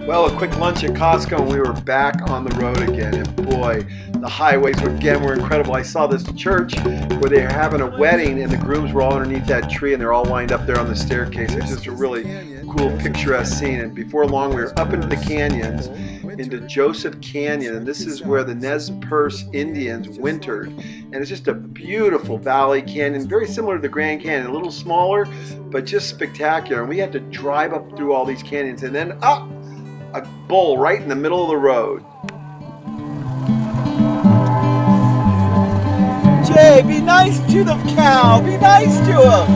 Well, a quick lunch at Costco and we were back on the road again, and boy, the highways again were incredible. I saw this church where they were having a wedding and the grooms were all underneath that tree and they're all lined up there on the staircase. It's just a really cool, picturesque scene. And before long we were up into the canyons, into Joseph Canyon, and this is where the Nez Perce Indians wintered. And it's just a beautiful valley canyon, very similar to the Grand Canyon, a little smaller, but just spectacular. And we had to drive up through all these canyons and then up a bull right in the middle of the road. Jay, be nice to the cow. Be nice to him.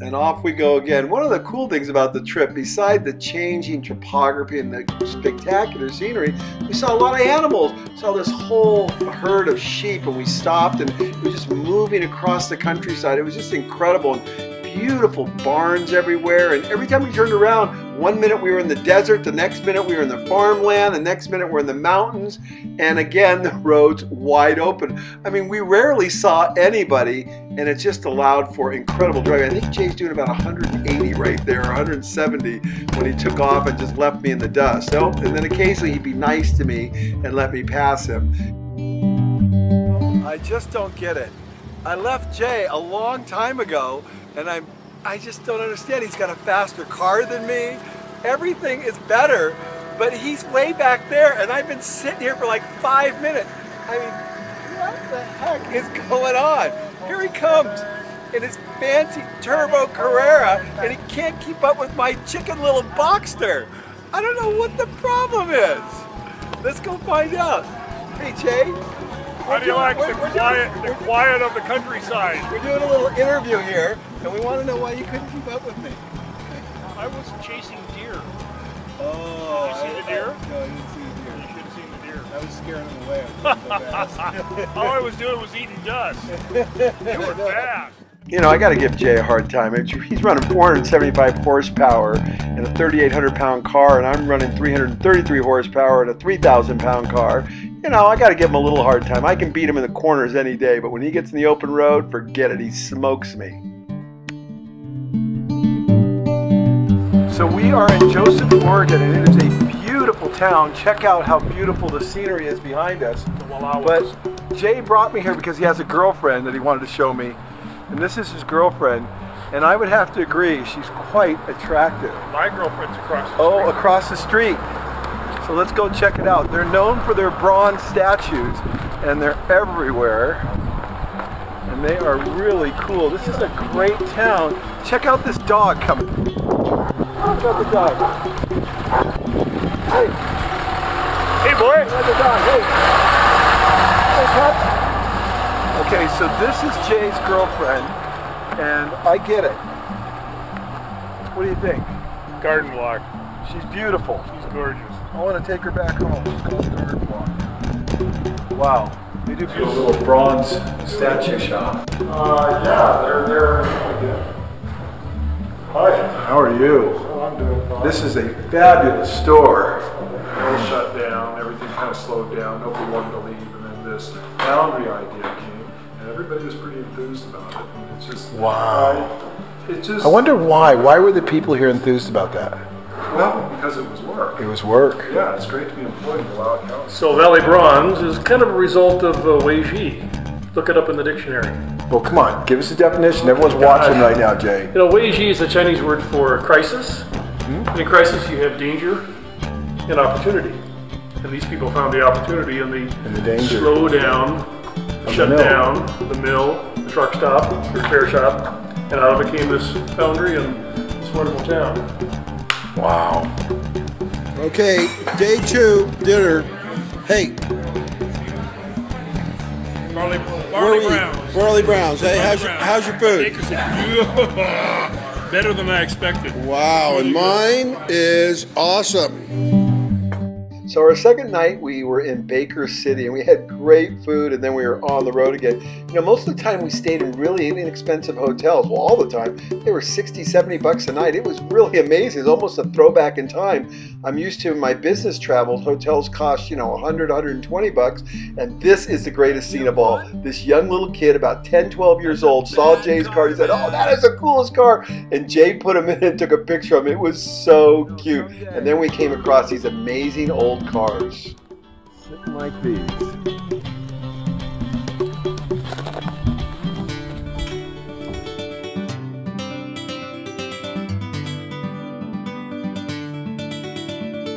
And off we go again. One of the cool things about the trip, beside the changing topography and the spectacular scenery, we saw a lot of animals. We saw this whole herd of sheep, and we stopped and it was just moving across the countryside. It was just incredible. And beautiful barns everywhere, and every time we turned around, one minute we were in the desert, the next minute we were in the farmland, the next minute we're in the mountains, and again the roads wide open. I mean, we rarely saw anybody, and it just allowed for incredible driving. I think Jay's doing about 180 right there, 170 when he took off and just left me in the dust. So, and then occasionally he'd be nice to me and let me pass him. I just don't get it. I left Jay a long time ago, and I just don't understand. He's got a faster car than me. Everything is better, but he's way back there, and I've been sitting here for like 5 minutes. I mean, what the heck is going on? Here he comes in his fancy turbo Carrera, and he can't keep up with my chicken little Boxster. I don't know what the problem is. Let's go find out. Hey, Jay. How do you like the quiet of the countryside? We're doing a little interview here, and we want to know why you couldn't keep up with me. I was chasing deer. Oh. Did you see the deer? No, I didn't see the deer. You should have seen the deer. I was scaring them away. I was so fast. All I was doing was eating dust. You were fast. You know, I got to give Jay a hard time. He's running 475 horsepower in a 3,800 pound car, and I'm running 333 horsepower in a 3,000 pound car. You know, I got to give him a little hard time. I can beat him in the corners any day, but when he gets in the open road, forget it. He smokes me. So we are in Joseph, Oregon, and it is a beautiful town. Check out how beautiful the scenery is behind us. But Jay brought me here because he has a girlfriend that he wanted to show me. And this is his girlfriend, and I would have to agree, she's quite attractive. My girlfriend's across the street. Oh, across the street. So let's go check it out. They're known for their bronze statues, and they're everywhere. And they are really cool. This is a great town. Check out this dog coming. Check out the dog. Hey. Hey, boy. Check out the dog. Hey. Hey, pup. Okay, so this is Jay's girlfriend, and I get it. What do you think? Garden walk. She's beautiful. She's gorgeous. I want to take her back home. She's called Garden Walk. Wow. They do a little bronze statue shop. Yeah, they're Hi. How are you? Oh, I'm doing fine. This is a fabulous store. They all shut down. Everything kind of slowed down. Nobody wanted to leave, and then this boundary idea came. And everybody was pretty enthused about it. And it's just Wow. It just. I wonder why. Why were the people here enthused about that? Well, because it was work. It was work. Yeah, it's great to be employed in the Wild County. So Valley Bronze is kind of a result of Weiji. Look it up in the dictionary. Well, come on. Give us a definition. Everyone's watching right now, Jay. You know, Weiji is a Chinese word for crisis. And in crisis, you have danger and opportunity. And these people found the opportunity in the danger. Slow down, shut down the mill, the truck stop, the repair shop, and out of it came this foundry and this wonderful town. Wow. Okay, day 2, dinner. Hey. Barley Browns. Barley Browns. Hey, how's your food? Akers of Better than I expected. Wow, and mine is awesome. So our second night we were in Baker City and we had great food, and then we were on the road again. You know, most of the time we stayed in really inexpensive hotels. Well, all the time. They were 60, 70 bucks a night. It was really amazing. It was almost a throwback in time. I'm used to, in my business travels, hotels cost, you know, 100, 120 bucks. And this is the greatest scene of all. This young little kid, about 10, 12 years old, saw Jay's car. He said, "Oh, that is the coolest car." And Jay put him in and took a picture of him. It was so cute. And then we came across these amazing old cars. Sitting like these.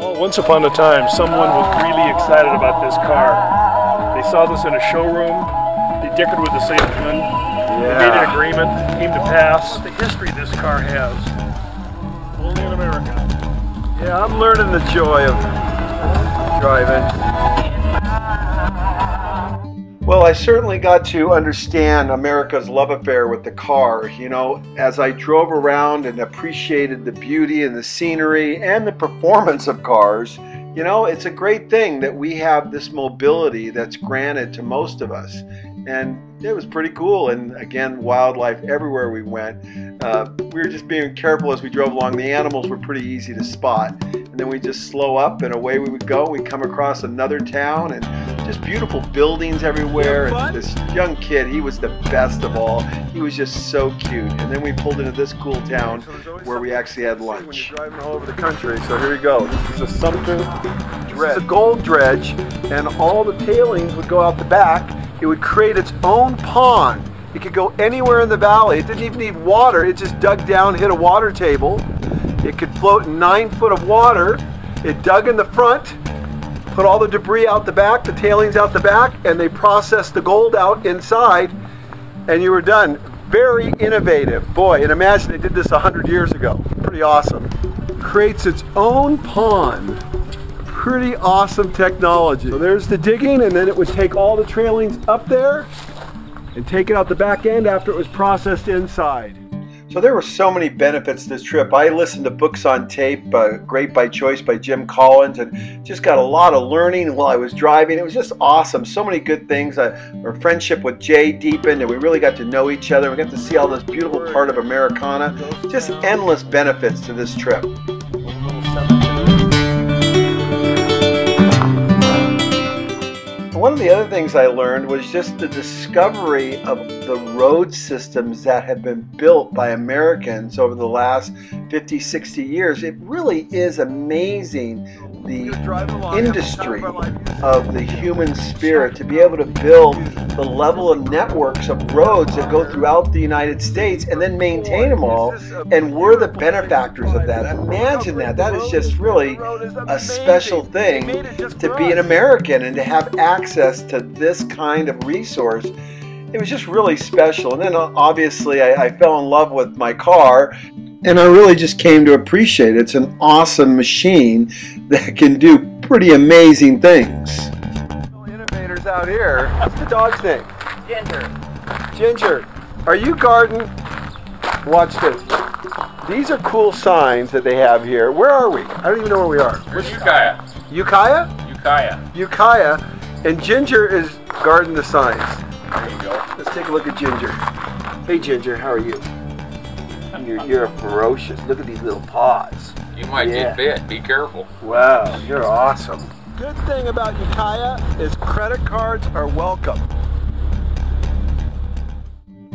Oh, once upon a time, someone was really excited about this car. They saw this in a showroom. They dickered with the salesman. They made an agreement. It came to pass. The history this car has. Only in America. Yeah, I'm learning the joy of driving. Well, I certainly got to understand America's love affair with the car. You know, as I drove around and appreciated the beauty and the scenery and the performance of cars, you know, it's a great thing that we have this mobility that's granted to most of us. And it was pretty cool. And again, wildlife everywhere we went. We were just being careful as we drove along. The animals were pretty easy to spot. And then we just slow up and away we would go. We'd come across another town and just beautiful buildings everywhere. And this young kid, he was the best of all. He was just so cute. And then we pulled into this cool town where we actually had lunch. When you're driving all over the country, so here we go. This is a Sumter dredge. It's a gold dredge, and all the tailings would go out the back. It would create its own pond. It could go anywhere in the valley. It didn't even need water. It just dug down, hit a water table. It could float in 9 foot of water. It dug in the front, put all the debris out the back, the tailings out the back, and they processed the gold out inside, and you were done. Very innovative. Boy, and imagine they did this 100 years ago. Pretty awesome. Creates its own pond. Pretty awesome technology. So there's the digging, and then it would take all the tailings up there and take it out the back end after it was processed inside. So there were so many benefits to this trip. I listened to books on tape, Great by Choice by Jim Collins, and just got a lot of learning while I was driving. It was just awesome. So many good things. Our friendship with Jay deepened, and we really got to know each other. We got to see all this beautiful part of Americana. Just endless benefits to this trip. One of the other things I learned was just the discovery of the road systems that have been built by Americans over the last 50, 60 years. It really is amazing, the industry of the human spirit to be able to build the level of networks of roads that go throughout the United States and then maintain them all. And we're the benefactors of that. Imagine that. That is just really a special thing to be an American and to have access to this kind of resource. It was just really special. And then obviously I fell in love with my car, and I really just came to appreciate it. It's an awesome machine that can do pretty amazing things. Innovators out here. What's the dog's name? Ginger. Ginger. Are you guarding? Watch this. These are cool signs that they have here. Where are we? I don't even know where we are. Where's Ukiah? Ukiah? Ukiah. Ukiah. And Ginger is guarding the signs. There you go. Let's take a look at Ginger. Hey Ginger, how are you? You're ferocious. Look at these little paws. You might get bit. Be careful. Wow, you're awesome. Good thing about Ukiah is credit cards are welcome.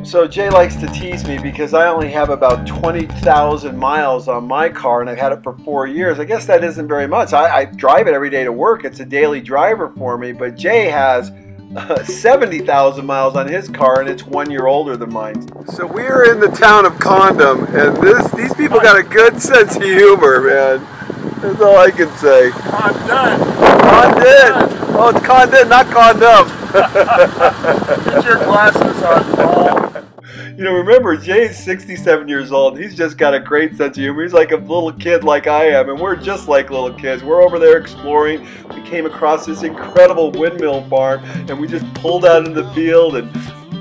So Jay likes to tease me because I only have about 20,000 miles on my car, and I've had it for 4 years. I guess that isn't very much. I drive it every day to work. It's a daily driver for me, but Jay has 70,000 miles on his car, and it's 1 year older than mine. So we're in the town of Condom, and these people got a good sense of humor, man. That's all I can say. Condon. Condon. Oh, it's Condon, not Condom. Get your glasses on, Paul. You know, remember, Jay's 67 years old. He's just got a great sense of humor. He's like a little kid like I am, and we're just like little kids. We're over there exploring. We came across this incredible windmill farm, and we just pulled out into the field and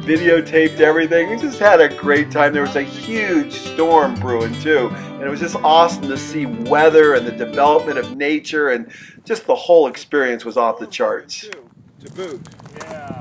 videotaped everything. We just had a great time. There was a huge storm brewing too, and it was just awesome to see weather and the development of nature, and just the whole experience was off the charts. To boot,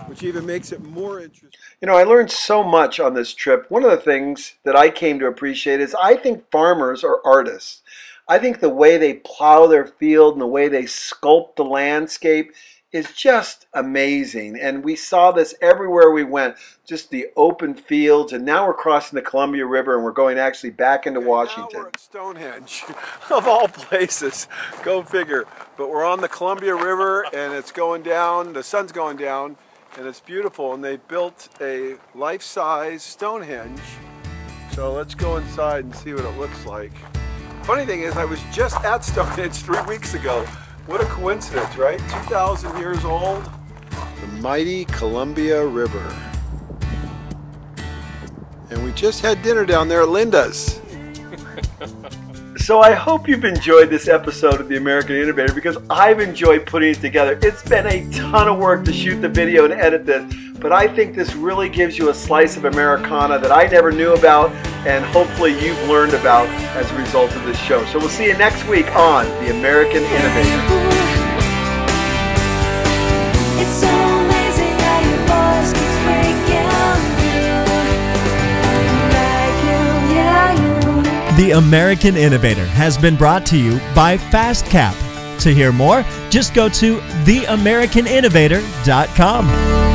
which even makes it more interesting. You know, I learned so much on this trip. One of the things that I came to appreciate is I think farmers are artists. I think the way they plow their field and the way they sculpt the landscape is just amazing. And we saw this everywhere we went, just the open fields. And now we're crossing the Columbia River and we're going actually back into Washington. Now we're at Stonehenge, of all places. Go figure. But we're on the Columbia River and it's going down, the sun's going down, and it's beautiful. And they built a life-size Stonehenge. So let's go inside and see what it looks like. Funny thing is, I was just at Stonehenge 3 weeks ago. What a coincidence, right? 2,000 years old. The mighty Columbia River. And we just had dinner down there at Linda's. So I hope you've enjoyed this episode of The American Innovator, because I've enjoyed putting it together. It's been a ton of work to shoot the video and edit this, but I think this really gives you a slice of Americana that I never knew about, and hopefully you've learned about as a result of this show. So we'll see you next week on The American Innovator. It's so amazing how your voice keeps breaking through. Like you, yeah, you. The American Innovator has been brought to you by FastCap. To hear more, just go to theamericaninnovator.com.